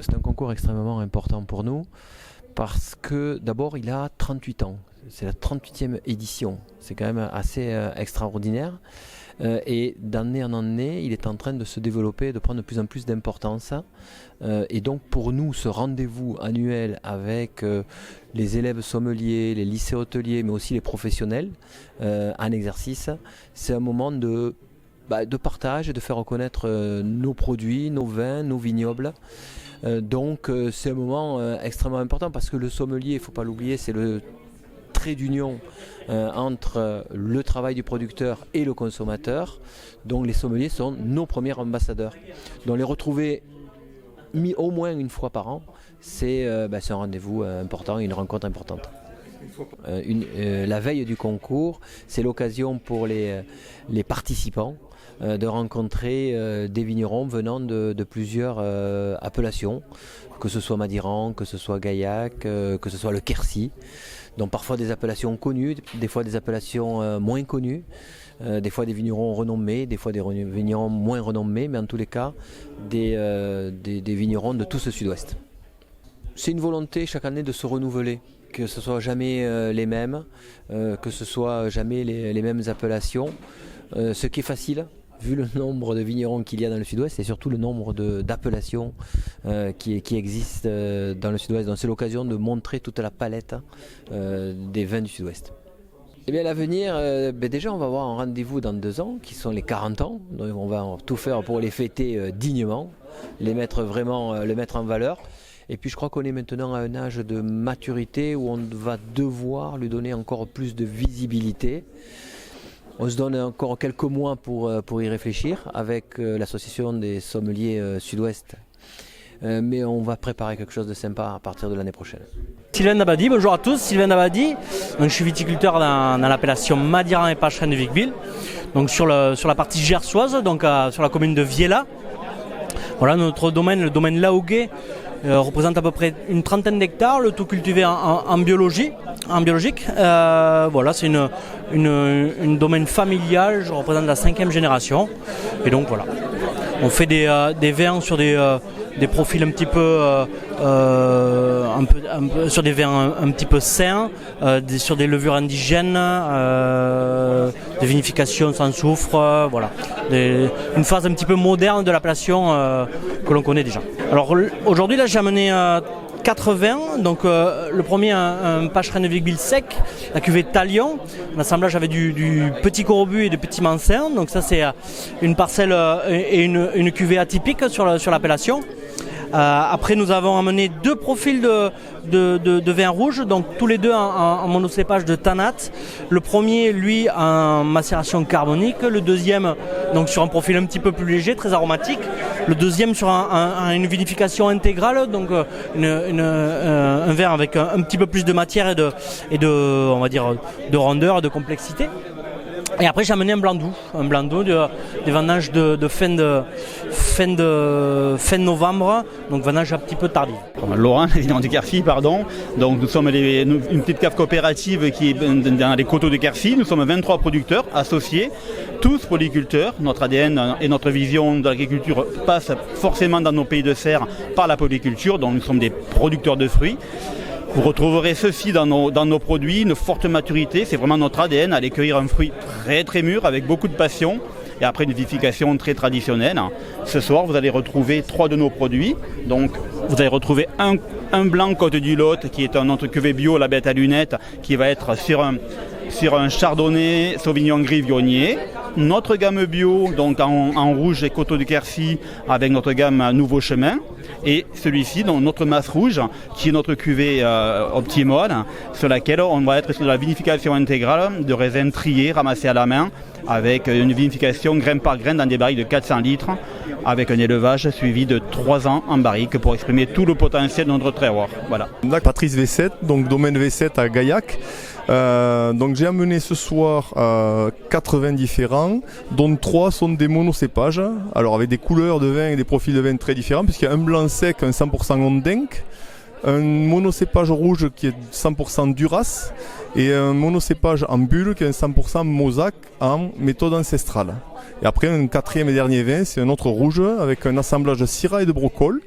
C'est un concours extrêmement important pour nous parce que d'abord il a 38 ans. C'est la 38e édition. C'est quand même assez extraordinaire. Et d'année en année, il est en train de se développer, de prendre de plus en plus d'importance. Et donc pour nous, ce rendez-vous annuel avec les élèves sommeliers, les lycées hôteliers, mais aussi les professionnels en exercice, c'est un moment de partage et de faire reconnaître nos produits, nos vins, nos vignobles. Donc c'est un moment extrêmement important parce que le sommelier, il ne faut pas l'oublier, c'est le trait d'union entre le travail du producteur et le consommateur. Donc les sommeliers sont nos premiers ambassadeurs. Donc les retrouver au moins une fois par an, c'est un rendez-vous important, une rencontre importante. La veille du concours, c'est l'occasion pour les participants de rencontrer des vignerons venant de plusieurs appellations, que ce soit Madiran, que ce soit Gaillac, que ce soit le Quercy. Donc parfois des appellations connues, des fois des appellations moins connues, des fois des vignerons renommés, des fois des vignerons moins renommés, mais en tous les cas des vignerons de tout ce sud-ouest. C'est une volonté chaque année de se renouveler, que ce soit jamais les mêmes, que ce soit jamais les mêmes appellations. Ce qui est facile, vu le nombre de vignerons qu'il y a dans le sud-ouest et surtout le nombre d'appellations qui existent dans le sud-ouest. Donc c'est l'occasion de montrer toute la palette des vins du sud-ouest. Eh bien, à l'avenir, déjà on va avoir un rendez-vous dans 2 ans qui sont les 40 ans. Donc on va tout faire pour les fêter dignement, le mettre en valeur. Et puis je crois qu'on est maintenant à un âge de maturité où on va devoir lui donner encore plus de visibilité. On se donne encore quelques mois pour y réfléchir avec l'association des sommeliers sud-ouest. Mais on va préparer quelque chose de sympa à partir de l'année prochaine. Sylvain Dabadi, bonjour à tous, Sylvain Dabadi. Donc, je suis viticulteur dans l'appellation Madiran et Pacheren de Vic-Bilh, donc sur la partie gersoise, donc sur la commune de Viella. Voilà notre domaine, le domaine Laouguet, représente à peu près une 30aine d'hectares, le tout cultivé en biologique. Voilà, c'est une domaine familial, je représente la 5e génération. Et donc voilà, on fait des vins sur des profils un petit peu, sur des vins un petit peu sains, sur des levures indigènes, des vinifications sans soufre, voilà. Une phase un petit peu moderne de l'appellation que l'on connaît déjà. Alors aujourd'hui là j'ai amené 4 vins, donc le premier un Pacheren de Vic-Bilh sec, la cuvée Talion, un assemblage avec du petit Corbu et du petit Mansin, donc ça c'est une parcelle et une cuvée atypique sur l'appellation. Après nous avons amené 2 profils de vin rouge, donc tous les deux en monocépage de Tanat. Le premier lui en macération carbonique, le deuxième donc sur un profil un petit peu plus léger, très aromatique. Le deuxième sur une vinification intégrale, donc un vin avec un petit peu plus de matière et de on va dire de rondeur et de complexité. Et après j'ai amené un blanc doux des vendanges de fin novembre, donc vendange un petit peu tardive. Laurent, évidemment du Quercy, pardon. Donc nous sommes une petite cave coopérative qui est dans les coteaux de Quercy. Nous sommes 23 producteurs associés, tous polyculteurs. Notre ADN et notre vision de l'agriculture passent forcément dans nos pays de serre par la polyculture, donc nous sommes des producteurs de fruits. Vous retrouverez ceci dans nos produits, une forte maturité, c'est vraiment notre ADN, aller cueillir un fruit très très mûr avec beaucoup de passion et après une vinification très traditionnelle. Ce soir, vous allez retrouver 3 de nos produits. Donc, vous allez retrouver un blanc Côte du Lot qui est notre cuvée bio, la bête à lunettes, qui va être sur un chardonnay Sauvignon gris Viognier. Notre gamme bio, donc en rouge et coteaux de Quercy, avec notre gamme Nouveau Chemin. Et celui-ci, donc notre masse rouge, qui est notre cuvée optimale, sur laquelle on va être sur la vinification intégrale de raisins triés, ramassés à la main, avec une vinification grain par grain dans des barriques de 400 litres, avec un élevage suivi de 3 ans en barrique pour exprimer tout le potentiel de notre terroir. Voilà. Patrice V7, donc domaine V7 à Gaillac. Donc j'ai amené ce soir 4 vins différents, dont 3 sont des monocépages, alors avec des couleurs de vin et des profils de vin très différents, puisqu'il y a un blanc sec, un 100% Ondenc, un monocépage rouge qui est 100% Duras, et un monocépage en bulle qui est un 100% Mosaque en méthode ancestrale. Et après un 4e et dernier vin, c'est un autre rouge avec un assemblage de Syrah et de Brocol,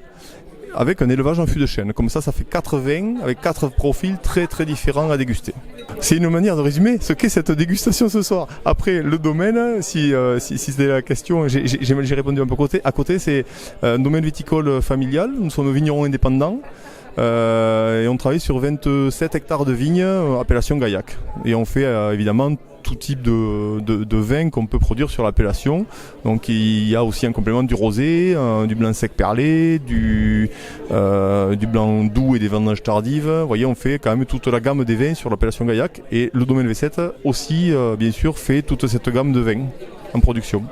avec un élevage en fût de chêne. Comme ça fait 4 vins avec 4 profils très très différents à déguster. C'est une manière de résumer ce qu'est cette dégustation ce soir. Après, le domaine, si c'était la question, j'ai répondu un peu à côté, c'est un domaine viticole familial. Nous sommes vignerons indépendants. Et on travaille sur 27 hectares de vignes, appellation Gaillac. Et on fait évidemment tout type de vin qu'on peut produire sur l'appellation. Donc il y a aussi un complément du rosé, du blanc sec perlé, du blanc doux et des vendanges tardives. Vous voyez, on fait quand même toute la gamme des vins sur l'appellation Gaillac. Et le domaine V7 aussi, bien sûr, fait toute cette gamme de vins en production.